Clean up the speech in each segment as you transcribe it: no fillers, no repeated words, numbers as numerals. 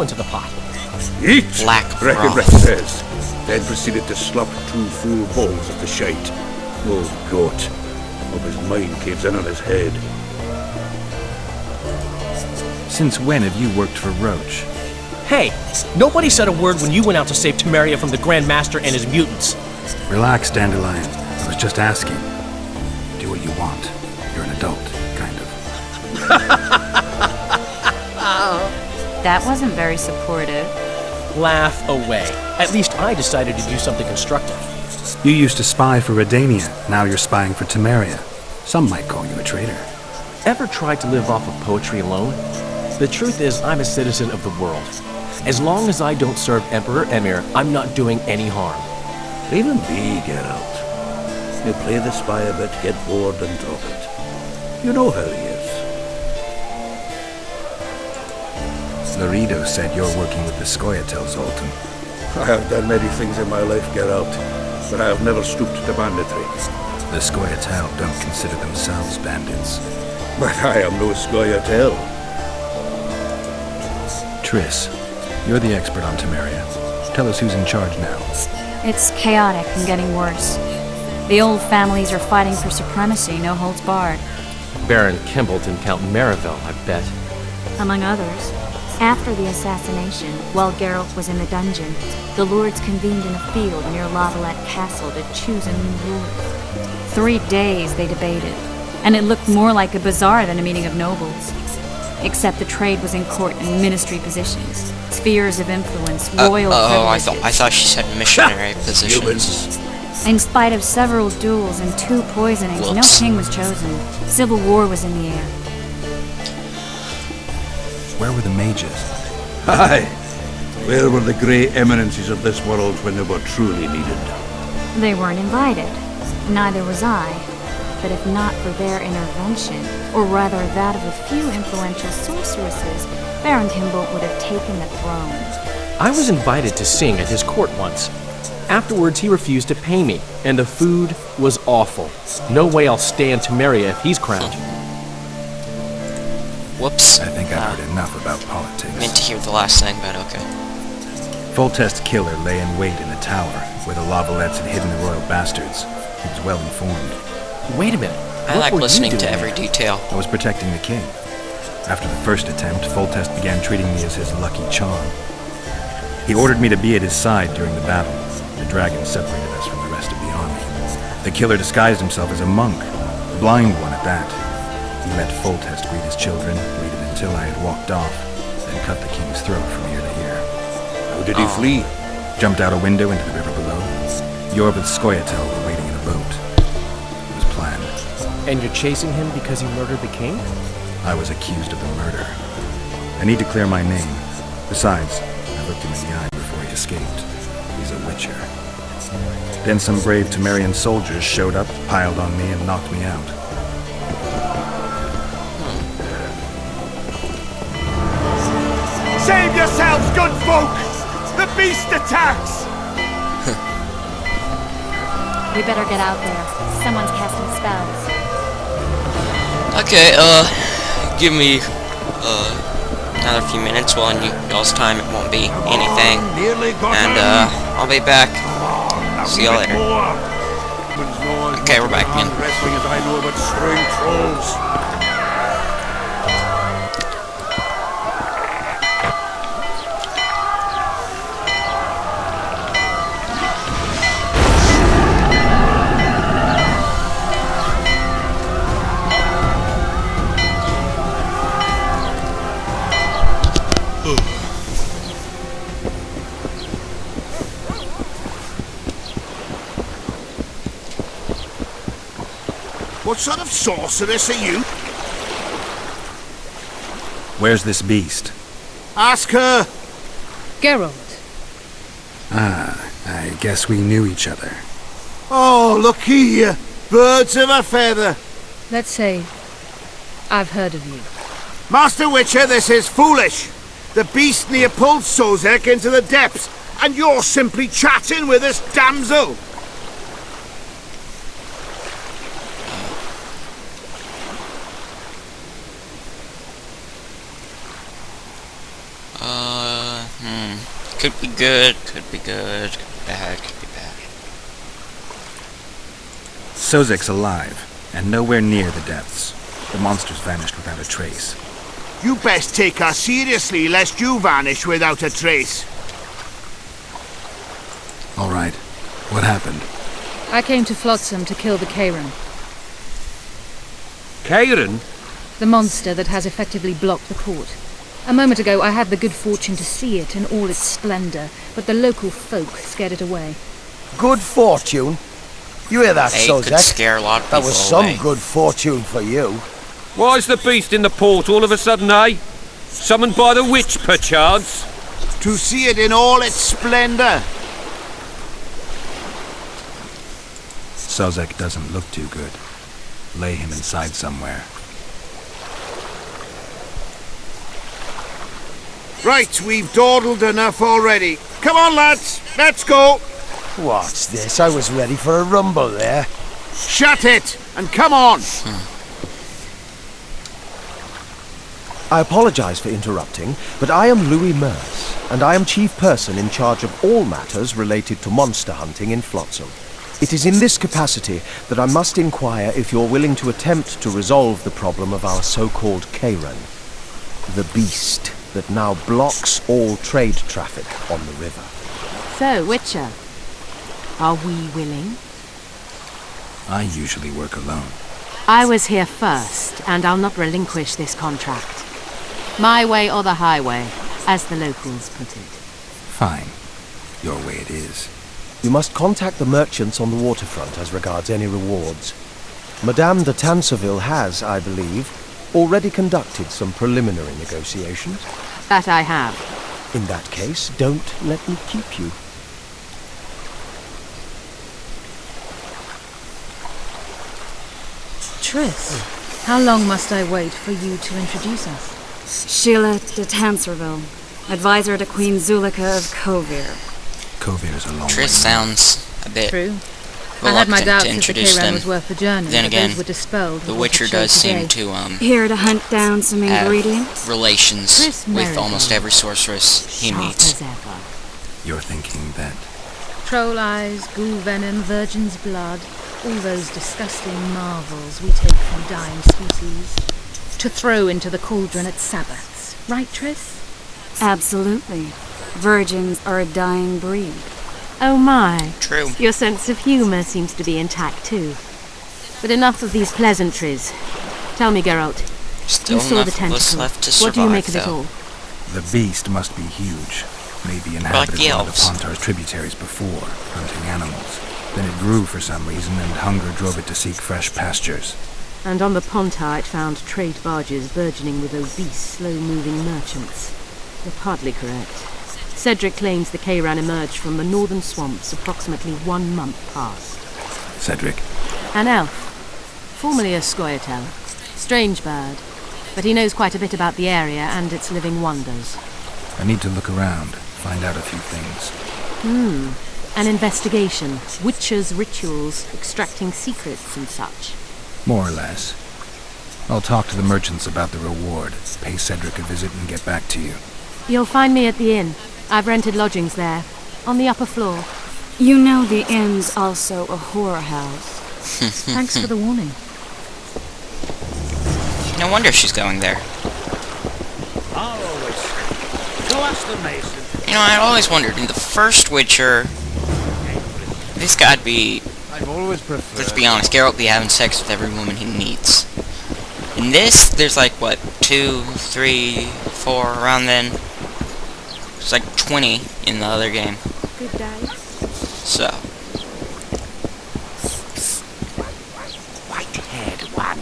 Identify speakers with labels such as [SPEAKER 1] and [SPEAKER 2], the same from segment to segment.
[SPEAKER 1] into the pot.
[SPEAKER 2] Eat!
[SPEAKER 3] Black
[SPEAKER 2] Breckie
[SPEAKER 3] broth.
[SPEAKER 2] Breck says. Then proceeded to slop 2 full bowls of the shite. Oh, goat. Hope his mind caves in on his head.
[SPEAKER 4] Since when have you worked for Roach?
[SPEAKER 1] Hey, nobody said a word when you went out to save Temeria from the Grand Master and his mutants.
[SPEAKER 4] Relax, Dandelion. I was just asking. Do what you want. You're an adult, kind of.
[SPEAKER 5] That wasn't very supportive.
[SPEAKER 1] Laugh away. At least I decided to do something constructive.
[SPEAKER 4] You used to spy for Redania. Now you're spying for Temeria. Some might call you a traitor.
[SPEAKER 1] Ever tried to live off of poetry alone? The truth is, I'm a citizen of the world. As long as I don't serve Emperor Emir, I'm not doing any harm.
[SPEAKER 2] Even me, Geralt. You play the spy a bit, get bored and drop it. You know how he is.
[SPEAKER 4] Laredo said you're working with the Scoia'tael, Zoltan.
[SPEAKER 2] I have done many things in my life, Geralt, but I have never stooped to banditry.
[SPEAKER 4] The Scoia'tael don't consider themselves bandits.
[SPEAKER 2] But I am no Scoia'tael.
[SPEAKER 4] Triss, you're the expert on Temeria. Tell us who's in charge now.
[SPEAKER 5] It's chaotic and getting worse. The old families are fighting for supremacy, no holds barred.
[SPEAKER 1] Baron Kimbolt and Count Marivel, I bet.
[SPEAKER 5] Among others. After the assassination, while Geralt was in the dungeon, the lords convened in a field near Lavalette Castle to choose a new ruler. 3 days they debated, and it looked more like a bazaar than a meeting of nobles. Except the trade was in court and ministry positions, spheres of influence, royal privileges.
[SPEAKER 3] I thought she said missionary positions.
[SPEAKER 2] Humans.
[SPEAKER 5] In spite of several duels and 2 poisonings, no
[SPEAKER 3] Whoops.
[SPEAKER 5] king was chosen. Civil war was in the air.
[SPEAKER 4] Where were the mages?
[SPEAKER 2] Aye. Where were the grey eminences of this world when they were truly needed?
[SPEAKER 5] They weren't invited. Neither was I. But if not for their intervention, or rather that of a few influential sorceresses, Baron Kimbolt would have taken the throne.
[SPEAKER 1] I was invited to sing at his court once. Afterwards, he refused to pay me, and the food was awful. No way I'll stay in Temeria if he's crowned.
[SPEAKER 3] Whoops.
[SPEAKER 4] I think I've heard enough about politics.
[SPEAKER 3] Meant to hear the last thing, but okay.
[SPEAKER 4] Foltest's killer lay in wait in the tower, where the Lavalettes had hidden the royal bastards. He was well informed.
[SPEAKER 1] Wait a minute.
[SPEAKER 3] I
[SPEAKER 1] What
[SPEAKER 3] like
[SPEAKER 1] were you
[SPEAKER 3] listening to
[SPEAKER 1] doing
[SPEAKER 3] every
[SPEAKER 1] there?
[SPEAKER 3] detail.
[SPEAKER 4] I was protecting the king. After the first attempt, Foltest began treating me as his lucky charm. He ordered me to be at his side during the battle. The dragon separated us from the rest of the army. The killer disguised himself as a monk, a blind one at that. He let Foltest greet his children, waited until I had walked off, then cut the king's throat from ear to ear.
[SPEAKER 2] How did he flee?
[SPEAKER 4] Jumped out a window into the river below. York with Scoia'tael were waiting in a boat. It was planned.
[SPEAKER 1] And you're chasing him because he murdered the king?
[SPEAKER 4] I was accused of the murder. I need to clear my name. Besides, I looked him in the eye before he escaped. He's a witcher. Then some brave Temerian soldiers showed up, piled on me, and knocked me out.
[SPEAKER 6] Save yourselves, good folk! The beast attacks!
[SPEAKER 5] We better get out there. Someone's casting spells.
[SPEAKER 3] Okay, give me, another few minutes. Well, in y'all's time, it won't be anything.
[SPEAKER 2] Nearly got
[SPEAKER 3] And,
[SPEAKER 2] him.
[SPEAKER 3] I'll be back. See you later. Okay, we're back again.
[SPEAKER 2] Wrestling as I know about destroying trolls. What sort of sorceress are you?
[SPEAKER 4] Where's this beast?
[SPEAKER 2] Ask her.
[SPEAKER 7] Geralt,
[SPEAKER 4] Ah, I guess we knew each other.
[SPEAKER 2] Oh, look here. Birds of a feather.
[SPEAKER 7] let's say I've heard of you.
[SPEAKER 2] Master Witcher, this is foolish. The beast near pulled Sozek into the depths, and you're simply chatting with this damsel.
[SPEAKER 3] Could be good, could be good, could be bad, could be bad.
[SPEAKER 4] Sozek's alive, and nowhere near the depths. The monsters vanished without a trace.
[SPEAKER 2] You best take us seriously, lest you vanish without a trace.
[SPEAKER 4] All right. What happened?
[SPEAKER 7] I came to Flotsam to kill the Kairan,
[SPEAKER 6] Kairan?
[SPEAKER 7] the monster that has effectively blocked the port. A moment ago, I had the good fortune to see it in all its splendor, but the local folk scared it away.
[SPEAKER 8] Good fortune? You hear that,
[SPEAKER 3] They could
[SPEAKER 8] Sozek?
[SPEAKER 3] scare a lot of people
[SPEAKER 8] That was some
[SPEAKER 3] away.
[SPEAKER 8] good fortune for you.
[SPEAKER 6] Why's the beast in the port all of a sudden, eh? Summoned by the witch, perchance?
[SPEAKER 2] To see it in all its splendor.
[SPEAKER 4] Sozek doesn't look too good. Lay him inside somewhere.
[SPEAKER 2] Right, we've dawdled enough already. Come on, lads, let's go.
[SPEAKER 8] What's this? I was ready for a rumble there.
[SPEAKER 2] Shut it, and come on.
[SPEAKER 9] I apologize for interrupting, but I am Louis Merce, and I am chief person in charge of all matters related to monster hunting in Flotsam. It is in this capacity that I must inquire if you're willing to attempt to resolve the problem of our so-called Kairan, the beast that now blocks all trade traffic on the river.
[SPEAKER 10] So, Witcher, are we willing?
[SPEAKER 4] I usually work alone.
[SPEAKER 10] I was here first, and I'll not relinquish this contract. My way or the highway, as the locals put it.
[SPEAKER 4] Fine. Your way it is.
[SPEAKER 9] You must contact the merchants on the waterfront as regards any rewards. Madame de Tanseville has, I believe, already conducted some preliminary negotiations.
[SPEAKER 10] That I have.
[SPEAKER 9] In that case, don't let me keep you.
[SPEAKER 7] Triss, how long must I wait for you to introduce us?
[SPEAKER 5] Sheila de Tanserville, advisor to Queen Zulika of Kovir.
[SPEAKER 4] Kovir's a long
[SPEAKER 3] Triss
[SPEAKER 4] way.
[SPEAKER 3] sounds a bit
[SPEAKER 7] True. I had my
[SPEAKER 3] reluctant
[SPEAKER 7] doubts
[SPEAKER 3] to
[SPEAKER 7] if the
[SPEAKER 3] introduce
[SPEAKER 7] Kairan
[SPEAKER 3] them.
[SPEAKER 7] was worth the journey,
[SPEAKER 3] Then
[SPEAKER 7] but
[SPEAKER 3] again,
[SPEAKER 7] those were dispelled
[SPEAKER 3] The
[SPEAKER 7] with what
[SPEAKER 3] Witcher
[SPEAKER 7] it showed
[SPEAKER 3] does seem
[SPEAKER 7] today.
[SPEAKER 3] to
[SPEAKER 5] Here to hunt down some
[SPEAKER 3] have
[SPEAKER 5] ingredients.
[SPEAKER 3] relations
[SPEAKER 10] Triss
[SPEAKER 3] with
[SPEAKER 10] Merigold.
[SPEAKER 3] almost every sorceress he
[SPEAKER 10] Sharp
[SPEAKER 3] meets.
[SPEAKER 10] as ever.
[SPEAKER 4] You're thinking that
[SPEAKER 7] Troll eyes, ghoul venom, virgin's blood, all those disgusting marvels we take from dying species to throw into the cauldron at Sabbaths. Right, Triss?
[SPEAKER 5] Absolutely. Virgins are a dying breed.
[SPEAKER 10] Oh my.
[SPEAKER 3] True.
[SPEAKER 10] Your sense of humour seems to be intact too. But enough of these pleasantries. Tell me, Geralt,
[SPEAKER 3] Still
[SPEAKER 10] you saw the
[SPEAKER 3] enough of us
[SPEAKER 10] tentacle.
[SPEAKER 3] left to survive,
[SPEAKER 10] What do you make of it
[SPEAKER 3] though.
[SPEAKER 10] all?
[SPEAKER 4] the beast must be huge. Maybe
[SPEAKER 3] the
[SPEAKER 4] inhabited one of the
[SPEAKER 3] elves.
[SPEAKER 4] Pontar's tributaries before, hunting animals. Then it grew for some reason, and hunger drove it to seek fresh pastures.
[SPEAKER 10] And on the Pontar it found trade barges burgeoning with obese, slow-moving merchants. You're partly correct. Cedric claims the Kairan emerged from the northern swamps approximately 1 month past.
[SPEAKER 4] Cedric,
[SPEAKER 10] An elf, formerly a Scoia'tael. Strange bird, but he knows quite a bit about the area and its living wonders.
[SPEAKER 4] I need to look around, find out a few things.
[SPEAKER 10] An investigation, witches' rituals, extracting secrets and such.
[SPEAKER 4] More or less. I'll talk to the merchants about the reward, pay Cedric a visit, and get back to you.
[SPEAKER 10] You'll find me at the inn. I've rented lodgings there, on the upper floor.
[SPEAKER 5] You know the inn's also a whorehouse.
[SPEAKER 7] Thanks for the warning.
[SPEAKER 3] No wonder she's going there.
[SPEAKER 6] I'll always say, go ask the mason.
[SPEAKER 3] You know, I always wondered, in the first Witcher, this guy'd be,
[SPEAKER 2] I've always preferred.
[SPEAKER 3] let's be honest, Geralt be having sex with every woman he meets. In this, there's like, what, 2, 3, 4, around then? There's like 20 in the other game.
[SPEAKER 5] Good day.
[SPEAKER 3] So,
[SPEAKER 11] White-haired one,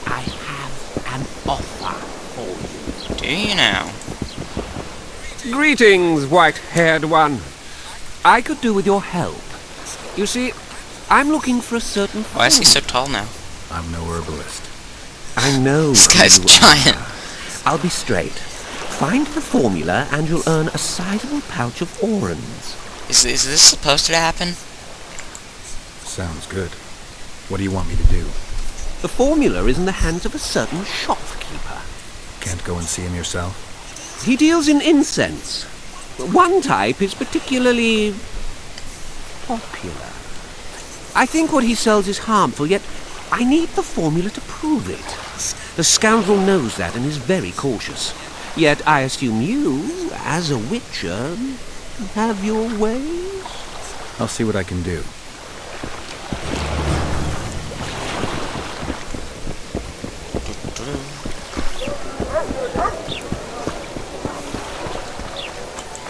[SPEAKER 11] I have an offer for you.
[SPEAKER 3] do you now?
[SPEAKER 6] Greetings, white-haired one. I could do with your help. You see, I'm looking for a certain
[SPEAKER 3] Why is he so tall now?
[SPEAKER 4] I'm no herbalist.
[SPEAKER 11] I know
[SPEAKER 3] This
[SPEAKER 11] who
[SPEAKER 3] guy's
[SPEAKER 11] you
[SPEAKER 3] giant.
[SPEAKER 11] are. I'll be straight. Find the formula and you'll earn a sizable pouch of orans.
[SPEAKER 3] Is this supposed to happen?
[SPEAKER 4] Sounds good. What do you want me to do?
[SPEAKER 11] The formula is in the hands of a certain shopkeeper.
[SPEAKER 4] Can't go and see him yourself?
[SPEAKER 11] He deals in incense.
[SPEAKER 6] One type is particularly popular. I think what he sells is harmful, yet I need the formula to prove it. The scoundrel knows that and is very cautious. Yet I assume you, as a witcher, have your ways?
[SPEAKER 4] I'll see what I can do.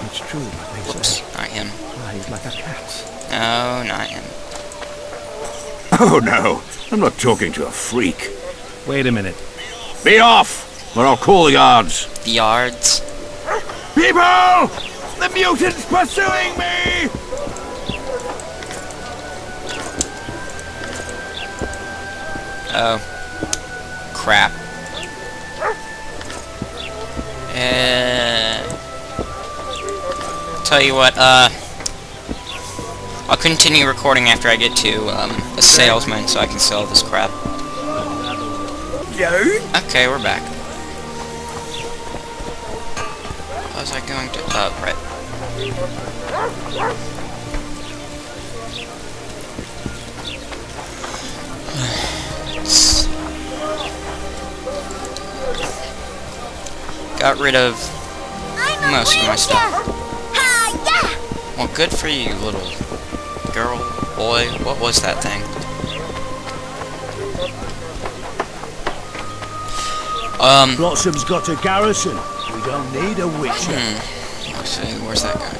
[SPEAKER 4] It's true what they
[SPEAKER 3] Whoops,
[SPEAKER 4] say.
[SPEAKER 3] not him.
[SPEAKER 4] Lies like a cat's.
[SPEAKER 3] No, not him.
[SPEAKER 2] Oh no, I'm not talking to a freak.
[SPEAKER 4] Wait a minute.
[SPEAKER 2] Be off, or I'll call the guards.
[SPEAKER 3] The yards.
[SPEAKER 2] People! The mutant's pursuing me!
[SPEAKER 3] Oh. Crap. Tell you what, I'll continue recording after I get to, a salesman so I can sell this crap. Okay, we're back. What was I going to... Oh, right. Got rid of most of my stuff. Well, good for you, little girl, boy. What was that thing?
[SPEAKER 8] Blossom's got a garrison. We don't need a witcher.
[SPEAKER 3] Let's see, where's that guy?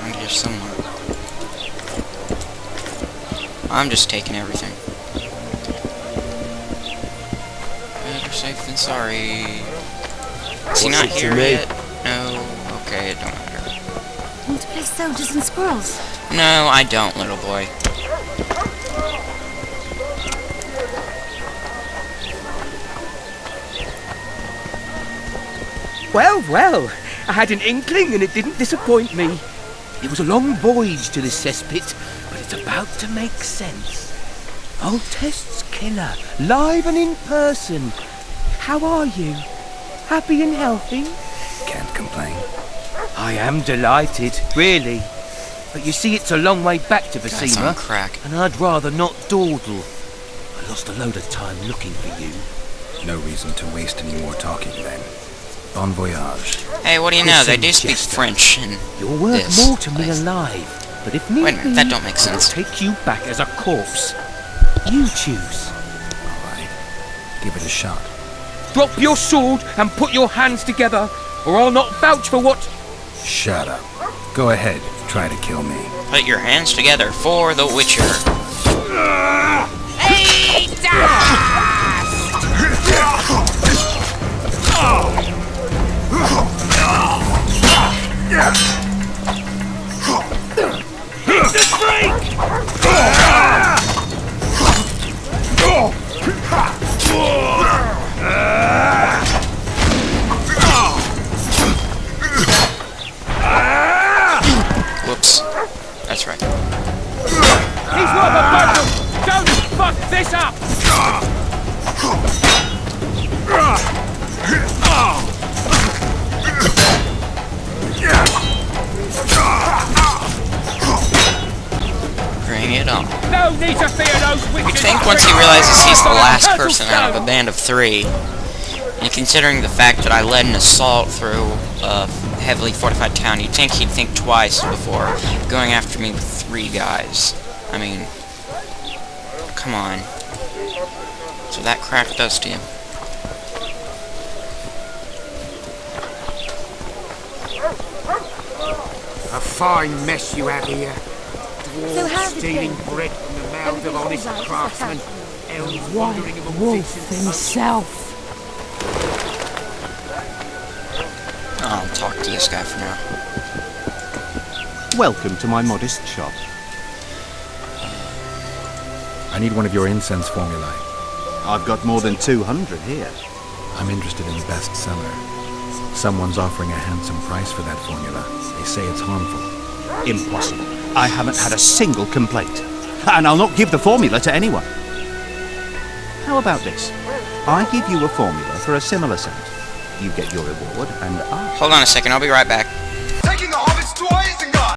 [SPEAKER 3] Around here somewhere. I'm just taking everything. Better safe than sorry. Is he not here yet? No. Okay, it don't matter.
[SPEAKER 5] Want to play soldiers and squirrels?
[SPEAKER 3] No, I don't, little boy.
[SPEAKER 12] Well, well, I had an inkling and it didn't disappoint me. It was a long voyage to this cesspit, but it's about to make sense. Voltest's killer, live and in person. How are you? Happy and healthy?
[SPEAKER 4] Can't complain.
[SPEAKER 12] I am delighted, really. But you see, it's a long way back to
[SPEAKER 3] That's on
[SPEAKER 12] Vasima,
[SPEAKER 3] crack.
[SPEAKER 12] and I'd rather not dawdle. I lost a load of time looking for you.
[SPEAKER 4] No reason to waste any more talking then. Bon voyage.
[SPEAKER 3] Hey, what do you know? They do speak
[SPEAKER 12] Jester.
[SPEAKER 3] French in
[SPEAKER 12] You're worth
[SPEAKER 3] this
[SPEAKER 12] more to me
[SPEAKER 3] place.
[SPEAKER 12] alive, but if need
[SPEAKER 3] Wait a minute,
[SPEAKER 12] be,
[SPEAKER 3] that don't make sense.
[SPEAKER 12] I'll take you back as a corpse. You choose.
[SPEAKER 4] Alright. Give it a shot.
[SPEAKER 12] Drop your sword and put your hands together, or I'll not vouch for what...
[SPEAKER 4] Shut up. Go ahead. Try to kill me.
[SPEAKER 3] Put your hands together for the Witcher. Whoops. That's right.
[SPEAKER 12] He's worth a bundle! Don't fuck this up!
[SPEAKER 3] Bring it on.
[SPEAKER 12] No need to fear those wicked...
[SPEAKER 3] You'd think once he realizes he's the last person out of a band of 3, and considering the fact that I led an assault through a heavily fortified town, you'd think he'd think twice before going after me with 3 guys. I mean, come on. So that crack does to you.
[SPEAKER 2] A fine mess you have here.
[SPEAKER 5] So how's it
[SPEAKER 2] Stealing
[SPEAKER 5] been?
[SPEAKER 2] bread from the mouths of honest craftsmen. Elves wandering among
[SPEAKER 5] Wolf
[SPEAKER 2] citizens.
[SPEAKER 5] himself.
[SPEAKER 3] I'll talk to this guy for now.
[SPEAKER 12] Welcome to my modest shop.
[SPEAKER 4] I need one of your incense formulae.
[SPEAKER 13] I've got more than 200 here.
[SPEAKER 4] I'm interested in the best seller. Someone's offering a handsome price for that formula. They say it's harmful.
[SPEAKER 13] Impossible. I haven't had a single complaint. And I'll not give the formula to anyone. How about this? I give you a formula for a similar scent.
[SPEAKER 12] You get your reward, and I...
[SPEAKER 3] Hold on a second, I'll be right back.
[SPEAKER 14] Taking the Hobbit's toys